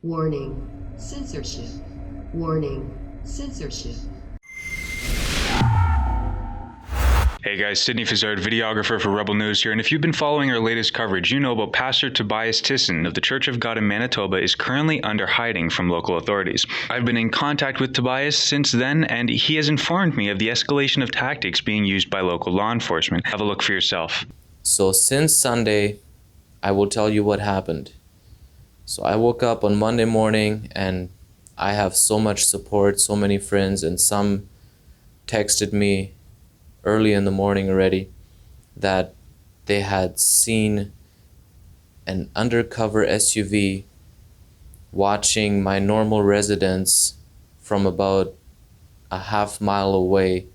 Warning, censorship. Warning, censorship. Hey guys, Sydney Fizzard, videographer for Rebel News here, and if you've been following our latest coverage, you know about Pastor Tobias Tissen of the Church of God in Manitoba is currently under hiding from local authorities. I've been in contact with Tobias since then, and he has informed me of the escalation of tactics being used by local law enforcement. Have a look for yourself. So since Sunday, I will tell you what happened. So I woke up on Monday morning and I have so much support, so many friends, and some texted me early in the morning already that they had seen an undercover SUV watching my normal residence from about a half mile away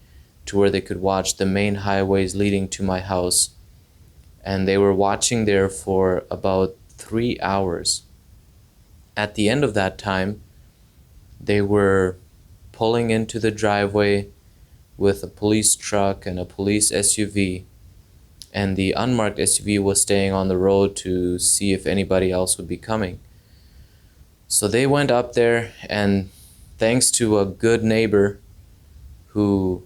to where they could watch the main highways leading to my house. And they were watching there for about 3 hours. At the end of that time, they were pulling into the driveway with a police truck and a police SUV, and the unmarked SUV was staying on the road to see if anybody else would be coming. So they went up there, and thanks to a good neighbor who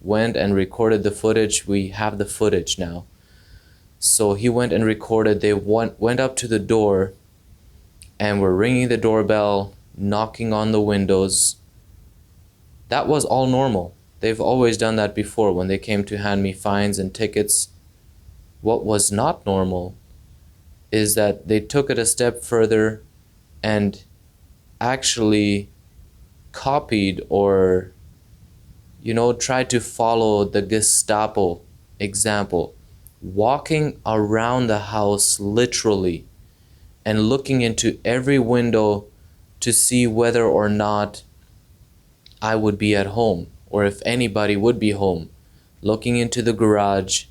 went and recorded the footage, we have the footage now. So he went and recorded. They went up to the door and were ringing the doorbell, knocking on the windows. That was all normal. They've always done that before when they came to hand me fines and tickets. What was not normal is that they took it a step further and actually copied or, tried to follow the Gestapo example, walking around the house literally and looking into every window to see whether or not I would be at home or if anybody would be home, looking into the garage.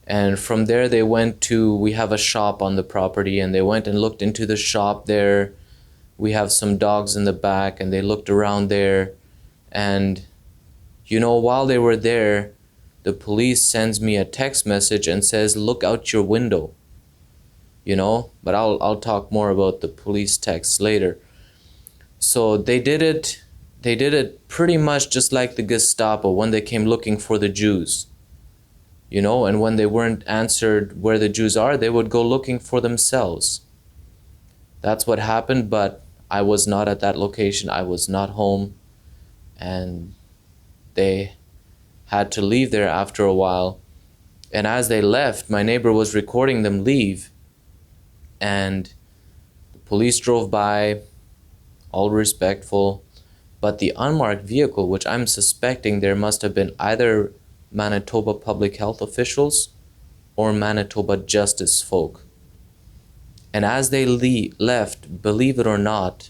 And from there they went to, we have a shop on the property, and they went and looked into the shop there. We have some dogs in the back, and they looked around there. And, while they were there, the police sends me a text message and says, look out your window. But I'll talk more about the police texts later. So they did it pretty much just like the Gestapo when they came looking for the Jews. And when they weren't answered where the Jews are, they would go looking for themselves. That's what happened, but I was not at that location. I was not home, and they had to leave there after a while. And as they left, my neighbor was recording them leave, and the police drove by, all respectful, but the unmarked vehicle, which I'm suspecting there must have been either Manitoba public health officials or Manitoba justice folk. And as they left, believe it or not,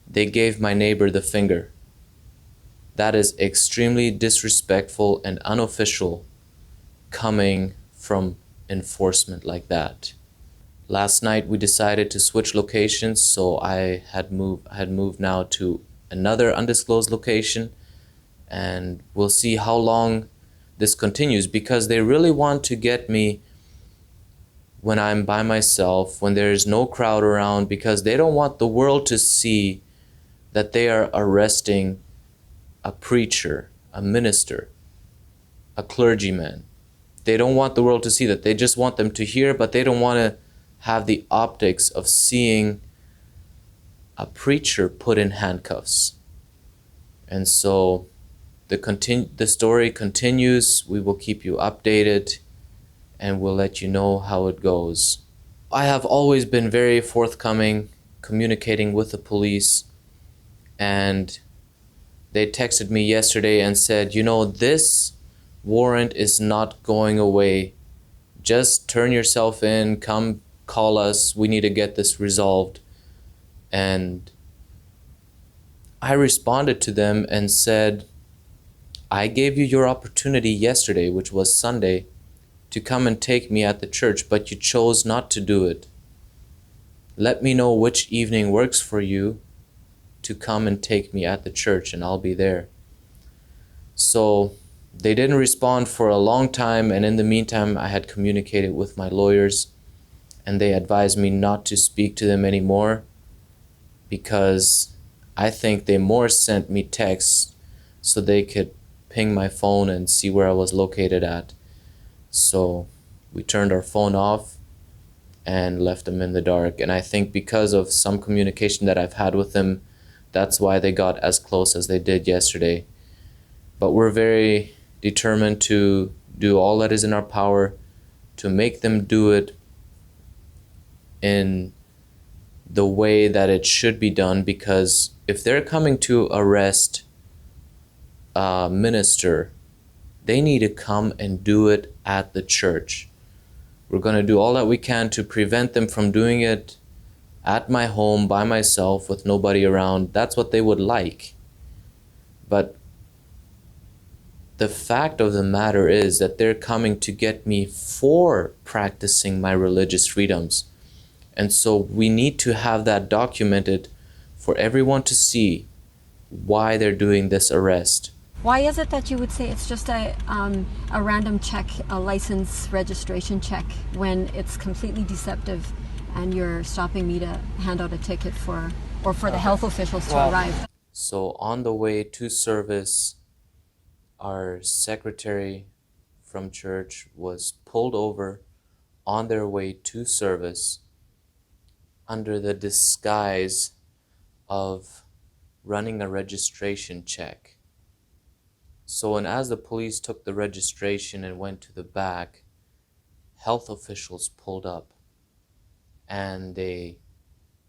they gave my neighbor the finger. That is extremely disrespectful and unofficial coming from enforcement like that. Last night we decided to switch locations, so I had moved now to another undisclosed location, and we'll see how long this continues, because they really want to get me when I'm by myself, when there's no crowd around, because they don't want the world to see that they are arresting a preacher, a minister, a clergyman. They don't want the world to see that. They just want them to hear, but they don't want to have the optics of seeing a preacher put in handcuffs. And so the story continues. We will keep you updated, and we'll let you know how it goes. I have always been very forthcoming, communicating with the police, and they texted me yesterday and said, this warrant is not going away. Just turn yourself in, come call us. We need to get this resolved. And I responded to them and said, I gave you your opportunity yesterday, which was Sunday, to come and take me at the church, but you chose not to do it. Let me know which evening works for you to come and take me at the church, and I'll be there. So they didn't respond for a long time, and in the meantime, I had communicated with my lawyers, and they advised me not to speak to them anymore. because I think they more sent me texts so they could ping my phone and see where I was located at. So we turned our phone off and left them in the dark. And I think because of some communication that I've had with them, that's why they got as close as they did yesterday. But we're very determined to do all that is in our power to make them do it in the way that it should be done, because if they're coming to arrest a minister, they need to come and do it at the church. We're going to do all that we can to prevent them from doing it at my home by myself with nobody around. That's what they would like. But the fact of the matter is that they're coming to get me for practicing my religious freedoms. And so we need to have that documented for everyone to see why they're doing this arrest. Why is it that you would say it's just a random check, a license registration check, when it's completely deceptive and you're stopping me to hand out a ticket for the health officials to arrive? So on the way to service, our secretary from church was pulled over on their way to service under the disguise of running a registration check. So, and as the police took the registration and went to the back, health officials pulled up and they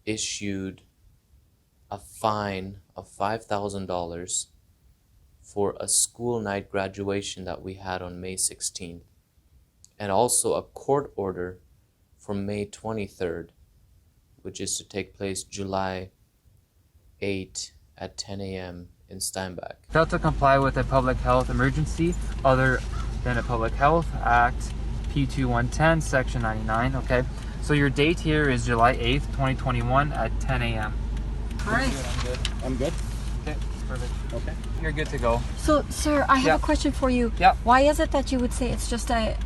issued a fine of $5,000 for a school night graduation that we had on May 16th, and also a court order for May 23rd, which is to take place July 8 at 10 a.m. in Steinbach. Failed to comply with a public health emergency other than a Public Health Act P2110 Section 99. Okay, so your date here is July 8th, 2021 at 10 a.m. All right. I'm good. Okay, perfect. Okay, you're good to go. So, sir, I have a question for you. Yeah. Why is it that you would say it's just a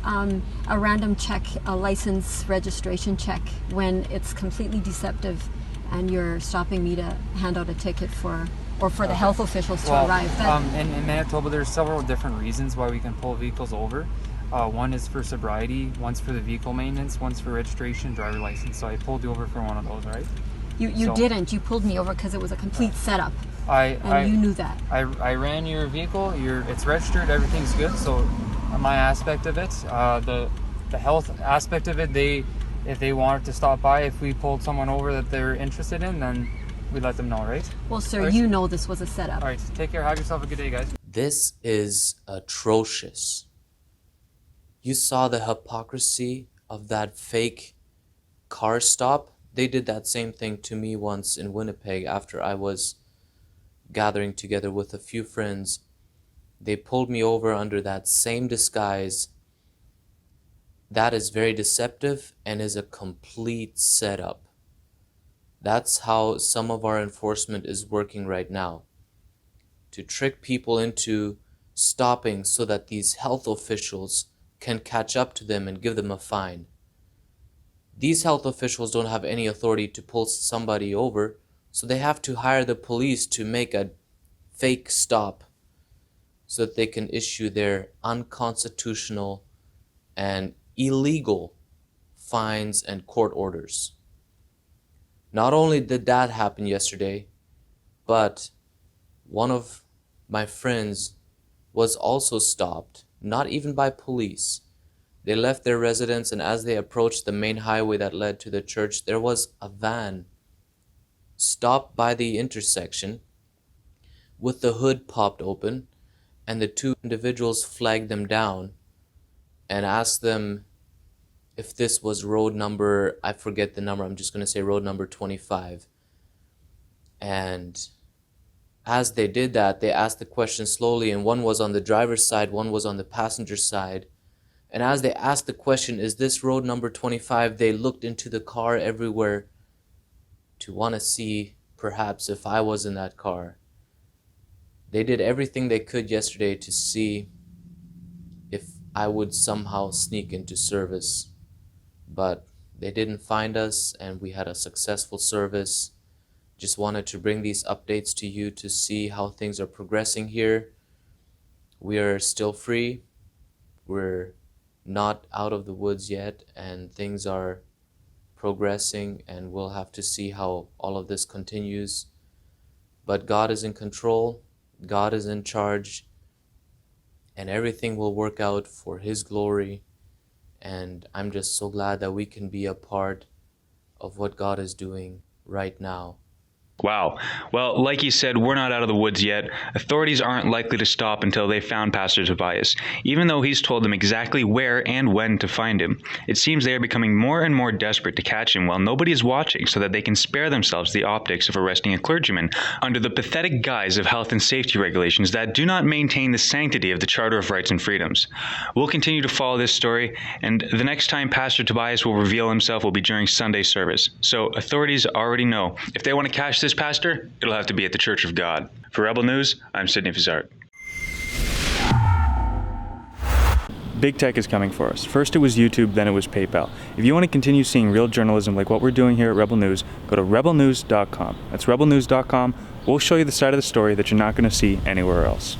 random check, a license registration check, when it's completely deceptive and you're stopping me to hand out a ticket for the health officials to arrive? In Manitoba, there's several different reasons why we can pull vehicles over. One is for sobriety, one's for the vehicle maintenance, one's for registration, driver license. So I pulled you over for one of those, right? You didn't. You pulled me over because it was a complete setup. You knew that. I ran your vehicle. It's registered. Everything's good. So, my aspect of it, the health aspect of it, if they wanted to stop by, if we pulled someone over that they're interested in, then we let them know, right? Well, sir, right? You know this was a setup. All right. Take care. Have yourself a good day, guys. This is atrocious. You saw the hypocrisy of that fake car stop. They did that same thing to me once in Winnipeg after I was gathering together with a few friends. They pulled me over under that same disguise. That is very deceptive and is a complete setup. That's how some of our enforcement is working right now, to trick people into stopping so that these health officials can catch up to them and give them a fine. These health officials don't have any authority to pull somebody over, so they have to hire the police to make a fake stop so that they can issue their unconstitutional and illegal fines and court orders. Not only did that happen yesterday, but one of my friends was also stopped, not even by police. They left their residence, and as they approached the main highway that led to the church, there was a van stopped by the intersection with the hood popped open, and the two individuals flagged them down and asked them if this was road number, I forget the number, I'm just going to say road number 25. And as they did that, they asked the question slowly, and one was on the driver's side, one was on the passenger side. And as they asked the question, is this road number 25, they looked into the car everywhere to want to see perhaps if I was in that car. They did everything they could yesterday to see if I would somehow sneak into service, but they didn't find us, and we had a successful service, just wanted to bring these updates to you to see how things are progressing here. We are still free. We're not out of the woods yet, and things are progressing, and we'll have to see how all of this continues. But God is in control. God is in charge, and everything will work out for His glory. And I'm just so glad that we can be a part of what God is doing right now. Wow. Well, like you said, we're not out of the woods yet. Authorities aren't likely to stop until they found Pastor Tobias, even though he's told them exactly where and when to find him. It seems they are becoming more and more desperate to catch him while nobody is watching so that they can spare themselves the optics of arresting a clergyman under the pathetic guise of health and safety regulations that do not maintain the sanctity of the Charter of Rights and Freedoms. We'll continue to follow this story, and the next time Pastor Tobias will reveal himself will be during Sunday service. So authorities already know if they want to catch this pastor, it'll have to be at the Church of God. For Rebel News, I'm Sidney Fazard. Big tech is coming for us. First it was YouTube, then it was PayPal. If you want to continue seeing real journalism like what we're doing here at Rebel News, go to rebelnews.com. That's rebelnews.com. We'll show you the side of the story that you're not going to see anywhere else.